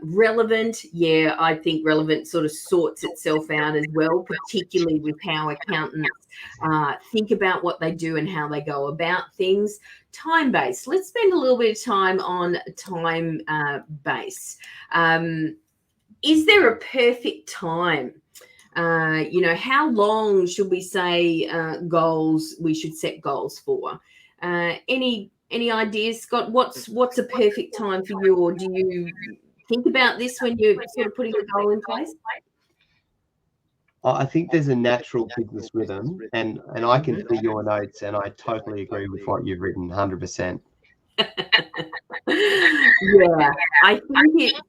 Relevant, yeah, I think relevant sort of sorts itself out as well, particularly with how accountants think about what they do and how they go about things. Time-based. Let's spend a little bit of time on time base. Is there a perfect time? How long should we say we should set goals for? Any ideas, Scott? What's a perfect time for you, or do you think about this when you're sort of putting a goal in place? I think there's a natural business rhythm, and I can see your notes, and I totally agree with what you've written, 100%. Yeah, I think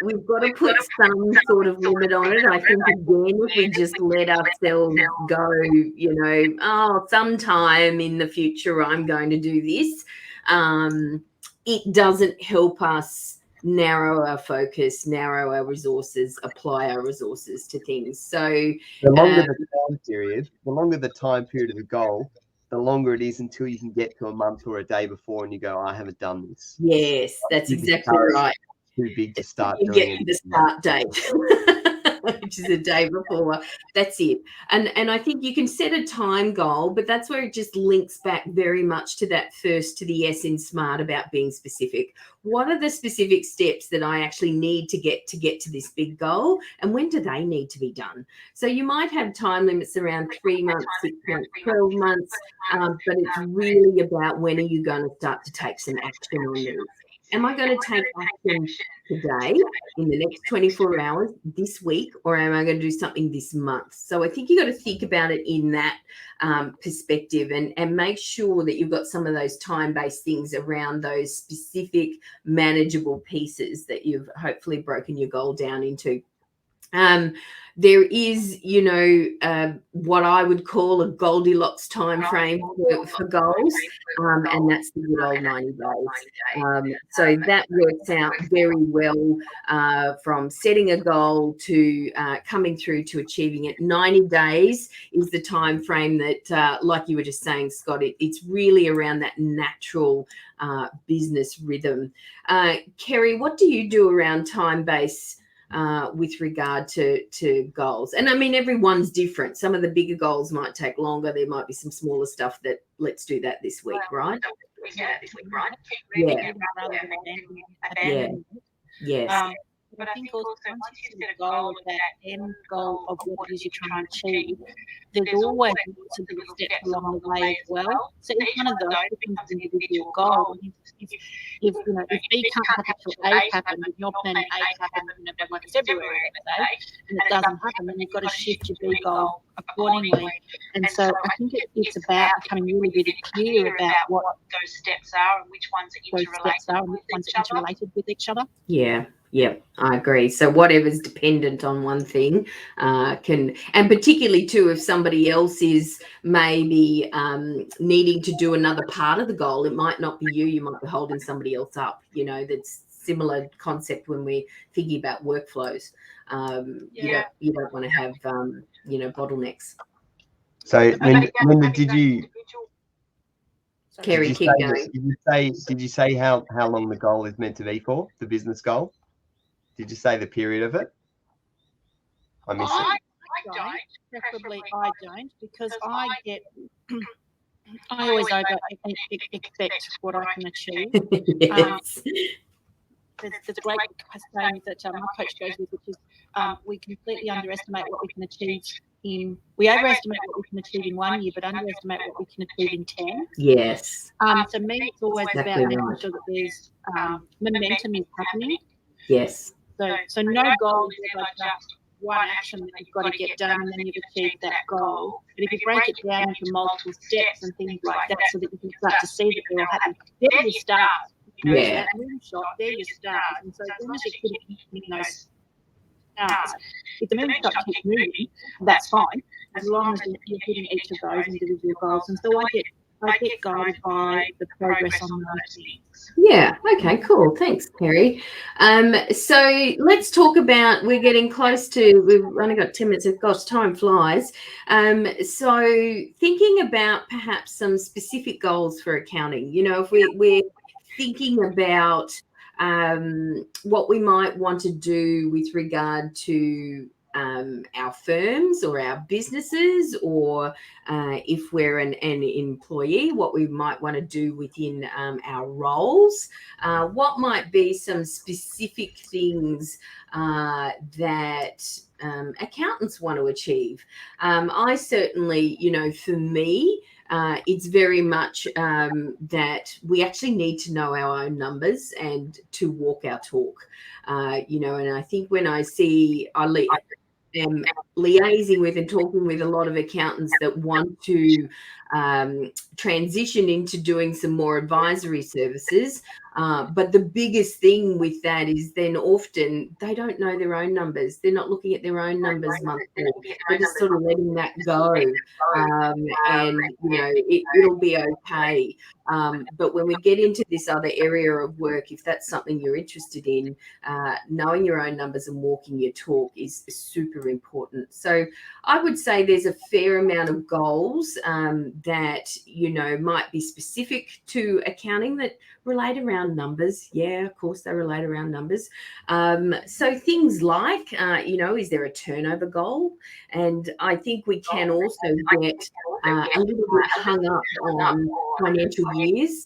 we've got to put some sort of limit on it. I think, again, if we just let ourselves go, sometime in the future I'm going to do this, it doesn't help us narrow our focus, narrow our resources, apply our resources to things. So the longer the time period of the goal, the longer it is until you can get to a month or a day before and you go, I haven't done this. Yes, that's exactly right. Too big to start you doing get it. The start date, which is a day before. That's it. And I think you can set a time goal, but that's where it just links back very much to that first, to the S in SMART, about being specific. What are the specific steps that I actually need to get to this big goal, and when do they need to be done? So you might have time limits around 3 months, 6 months, 12 months, but it's really about when are you going to start to take some action on these. Am I going to take action today, in the next 24 hours, this week, or am I going to do something this month? So I think you've got to think about it in that perspective, and make sure that you've got some of those time-based things around those specific manageable pieces that you've hopefully broken your goal down into. There is, what I would call a Goldilocks time frame for goals, and that's the good old 90 days. So that works out very well from setting a goal to coming through to achieving it. 90 days is the time frame that, like you were just saying, Scott, it's really around that natural business rhythm. Kerry, what do you do around time-based with regard to goals? And I mean, everyone's different. Some of the bigger goals might take longer. There might be some smaller stuff that let's do that this week, right? Yeah. Yes. But I think also once you set a goal of that end goal of what it is you're trying to achieve, there's always lots of little steps along the way as well. So each one of those becomes an individual goal. If B can't happen until A happens, if you're planning A to happen by February, let's say, and it doesn't happen, then you've got to shift your B goal accordingly. And so I think it's about becoming really, really clear about what those steps are and which ones are interrelated with each other. Yeah. Yep, I agree. So whatever's dependent on one thing can, and particularly too, if somebody else is maybe needing to do another part of the goal, it might not be you. You might be holding somebody else up. That's similar concept when we're thinking about workflows. You don't want to have bottlenecks. So Lynda, did you? Kerry, keep going. Did you say how long the goal is meant to be for, the business goal? Did you say the period of it? I missed it. I don't, preferably I don't, because I get I always expect what I can achieve. Yes. There's a great saying that my coach goes with, which is we completely underestimate what we can achieve we overestimate what we can achieve in 1 year, but underestimate what we can achieve in 10. Yes. So me, it's always Exactly about making right. sure that there's momentum is happening. Yes. So no goal is ever just one action that you've got to get done and then you've achieved that goal. But if you break it down into multiple steps and things like that, so that you can start to see that they're all happening, they're your stars. Yeah. That moonshot, they're your stars. And so as long as you're putting in those stars, if the moonshot keeps moving, that's fine, as long as you're hitting each of those individual goals. And so I get guided by the progress on those things. Yeah. Okay, cool. Thanks, Kerry. So let's talk about, we're getting close to, we've only got 10 minutes. Gosh, time flies. So thinking about perhaps some specific goals for accounting, if we're thinking about what we might want to do with regard to our firms or our businesses, or if we're an employee, what we might want to do within our roles. What might be some specific things that accountants want to achieve? I certainly, for me, it's very much that we actually need to know our own numbers and to walk our talk. And I think when I am liaising with and talking with a lot of accountants that want to transition into doing some more advisory services. But the biggest thing with that is then often they don't know their own numbers. They're not looking at their own numbers monthly. They're just sort of letting that go. And, it'll be okay. But when we get into this other area of work, if that's something you're interested in, knowing your own numbers and walking your talk is super important. So I would say there's a fair amount of goals that, might be specific to accounting that relate around numbers. Yeah, of course, they relate around numbers. So things like, is there a turnover goal? And I think we can also get a little bit hung up on financial years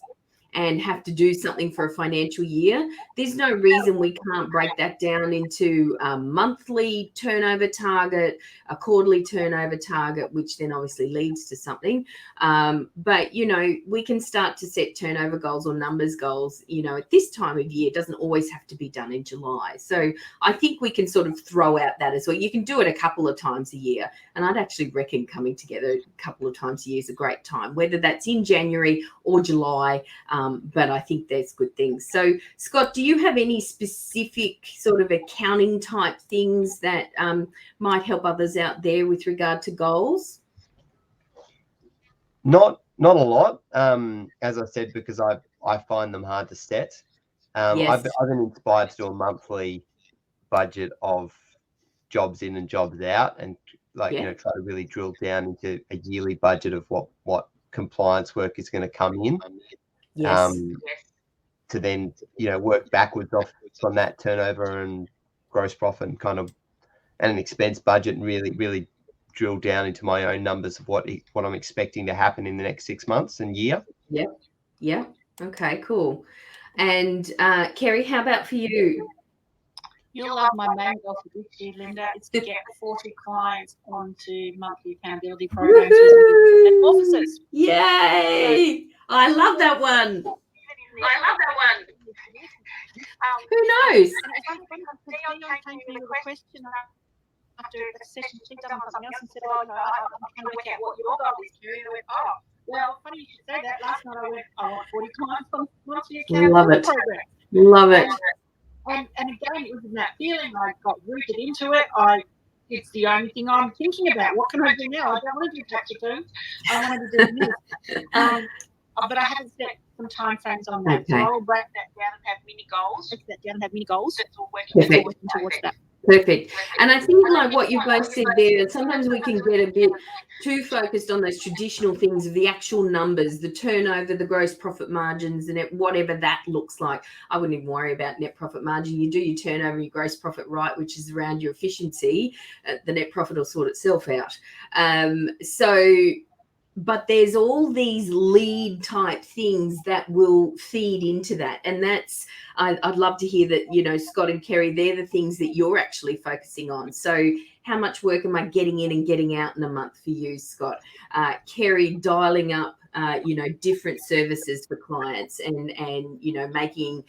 and have to do something for a financial year. There's no reason we can't break that down into a monthly turnover target, a quarterly turnover target, which then obviously leads to something. But, we can start to set turnover goals or numbers goals, at this time of year. It doesn't always have to be done in July. So I think we can sort of throw out that as well. You can do it a couple of times a year. And I'd actually reckon coming together a couple of times a year is a great time, whether that's in January or July. But I think there's good things. So, Scott, do you have any specific sort of accounting type things that might help others out there with regard to goals? Not a lot, as I said, because I find them hard to set. Yes. I've been inspired to do a monthly budget of jobs in and jobs out, and try to really drill down into a yearly budget of what compliance work is going to come in. Yes. To then work backwards off from that turnover and gross profit and and an expense budget, and really drill down into my own numbers of what I'm expecting to happen in the next 6 months and year. Yeah. Okay, cool. And Kerry, how about for you? You'll love my main goal for this year, Lynda. It's to get 40 clients onto monthly accountability programs and officers. Yay! I love that one. Who knows? Leon came to me with a question after a session. She'd done something else and said, I'm trying to work out what your goal is, Kerry. I went, well, funny you should say that. Last night I went, I want 40 clients on monthly accountability program. Love it. And again, it was in that feeling. I got rooted into it. It's the only thing I'm thinking about. What can I do now? I don't want to do tax returns. I want to do this. But I haven't set some time frames on that. Okay. So I'll break that down and have mini goals. That's all working towards that. Perfect. And I think like what you both said there, sometimes we can get a bit too focused on those traditional things of the actual numbers, the turnover, the gross profit margins, and whatever that looks like. I wouldn't even worry about net profit margin. You do your turnover, your gross profit right, which is around your efficiency, the net profit will sort itself out. but there's all these lead type things that will feed into that. And that's, I'd love to hear that, you know, Scott and Kerry, they're the things that you're actually focusing on. So how much work am I getting in and getting out in a month for you, Scott? Kerry, dialing up, you know, different services for clients and you know, making,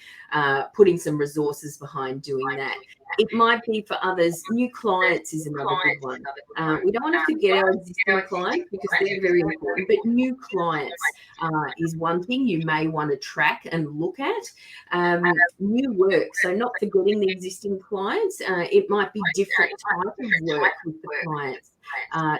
putting some resources behind doing that. It might be for others. New clients is another good one. We don't want to forget our existing clients because they're very important, but new clients is one thing you may want to track and look at. New work, so not forgetting the existing clients. It might be different type of work with the clients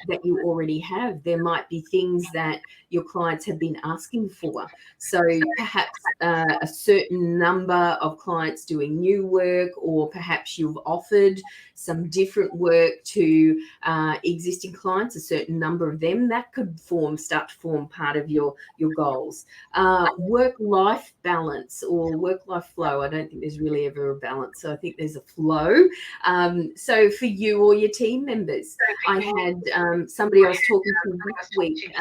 that you already have. There might be things that your clients have been asking for. So perhaps a certain number of clients doing new work, or perhaps you've offered some different work to existing clients, a certain number of them. That could start to form part of your goals. Work-life balance or work-life flow. I don't think there's really ever a balance. So I think there's a flow. So for you or your team members, I had somebody I was talking to this week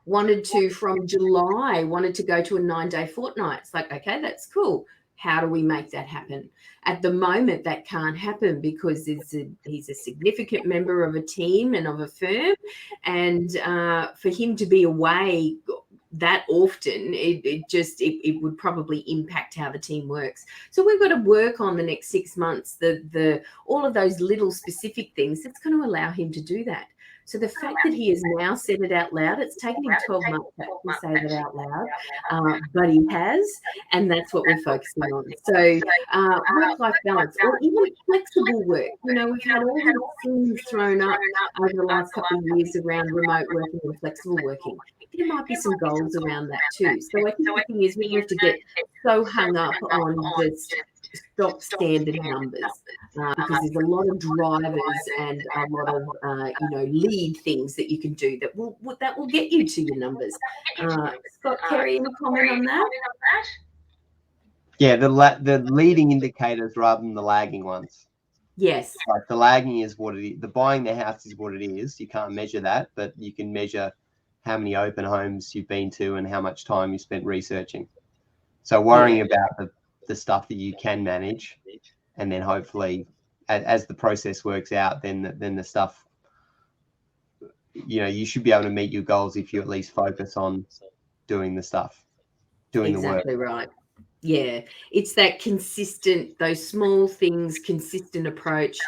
wanted to, from July, wanted to go to a 9-day fortnight. It's like, okay, that's cool. How do we make that happen? At the moment, that can't happen because he's a significant member of a team and of a firm. And for him to be away that often, it would probably impact how the team works. So we've got to work on the next 6 months, all of those little specific things that's going to allow him to do that. So the fact that he has now said it out loud, it's taken him 12 months to say that out loud, but he has, and that's what we're focusing on. So work-life balance, or even flexible work. You know, we've had all these things thrown up over the last couple of years around remote working and flexible working. There might be some goals around that too. So I think the thing is, we have to get so hung up on the stock standard numbers because there's a lot of drivers and a lot of you know, lead things that you can do that will get you to your numbers. Scott, Kerry, any comment on that? Yeah, the leading indicators rather than the lagging ones. Yes. Like the lagging is what it is. The buying the house is what it is. You can't measure that, but you can measure how many open homes you've been to and how much time you spent researching. So worrying about the stuff that you can manage, and then hopefully as the process works out, then the stuff, you know, you should be able to meet your goals if you at least focus on doing the stuff, doing the work. Exactly right. Yeah, it's that consistent, those small things, consistent approach,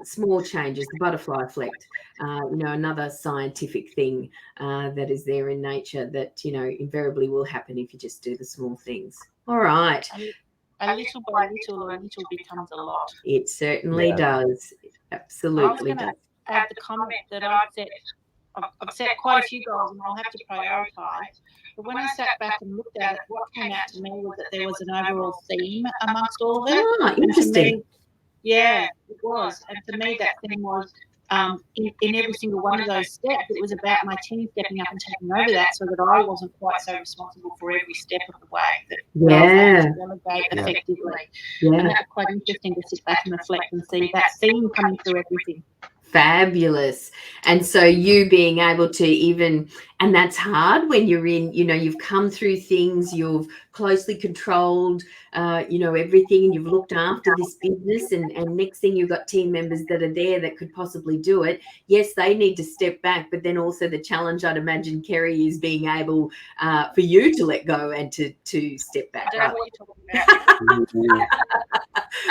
small changes, the butterfly effect, you know, another scientific thing that is there in nature that, you know, invariably will happen if you just do the small things. All right. A little by little, a little becomes a lot. It certainly does. Absolutely does. Add the comment that I've set quite a few goals and I'll have to prioritise. But when I sat back and looked at it, what came out to me was that there was an overall theme amongst all of it. Ah, interesting. Yeah, it was. And to me, that theme was in every single one of those steps, it was about my team stepping up and taking over that so that I wasn't quite so responsible for every step of the way. That I was able to delegate effectively. Yeah. And that's quite interesting to sit back and reflect and see that theme coming through everything. Fabulous. And so you being able to even, and that's hard when you're in, you know, you've come through things, you've closely controlled, you know, everything, and you've looked after this business, and next thing you've got team members that are there that could possibly do it. Yes, they need to step back, but then also the challenge, I'd imagine, Kerry, is being able for you to let go and to step back. I don't know what you're talking about.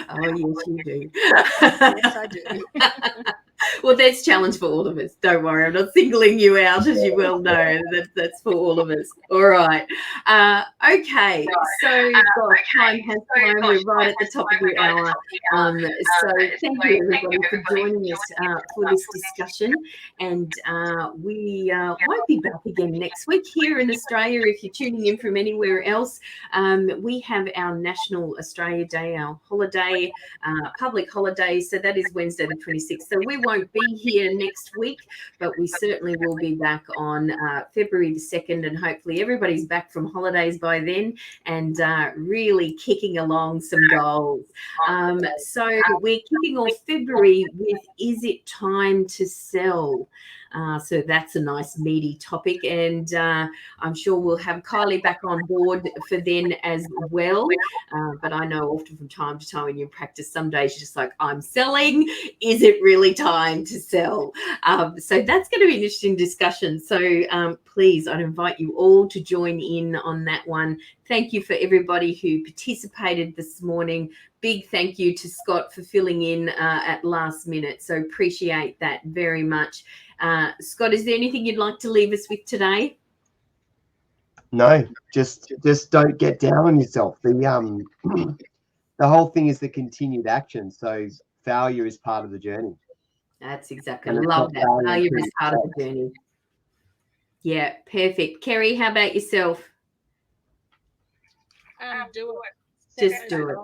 Oh, yes, you do. Yes, I do. Well, that's a challenge for all of us. Don't worry, I'm not singling you out, as you well know. That's for all of us. All right. Okay. So, gosh, time has flown. We're right at the top of the hour. So, thank you everybody for joining us for this discussion. And we won't be back again next week here in Australia. If you're tuning in from anywhere else, we have our National Australia Day, our holiday, public holiday. So that is Wednesday the 26th. So we won't be here next week, but we certainly will be back on February the 2nd, and hopefully everybody's back from holidays by then and really kicking along some goals. So we're kicking off February with Is It Time to Sell? So that's a nice meaty topic, and I'm sure we'll have Kylie back on board for then as well. But I know often from time to time when you practice, some days you're just like, I'm selling. Is it really time to sell? So that's going to be an interesting discussion. So please, I'd invite you all to join in on that one. Thank you for everybody who participated this morning. Big thank you to Scott for filling in at last minute. So appreciate that very much. Scott, is there anything you'd like to leave us with today? No, just don't get down on yourself. The whole thing is the continued action. So failure is part of the journey. That's exactly. I love that. Failure is part of the journey. Yeah, perfect. Kerry, how about yourself? Do it. Just do it.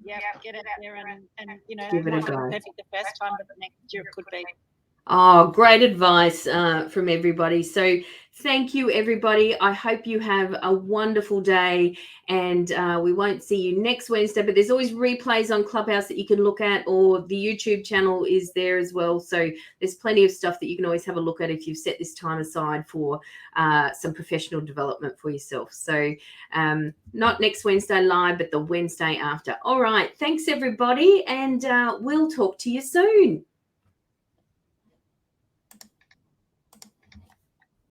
Yeah, get out there and you know, Give it a might not go. be perfect the first time, but the next year it could be. Oh, great advice from everybody. So thank you, everybody. I hope you have a wonderful day, and we won't see you next Wednesday, but there's always replays on Clubhouse that you can look at, or the YouTube channel is there as well. So there's plenty of stuff that you can always have a look at if you've set this time aside for some professional development for yourself. So not next Wednesday live, but the Wednesday after. All right. Thanks, everybody, and we'll talk to you soon.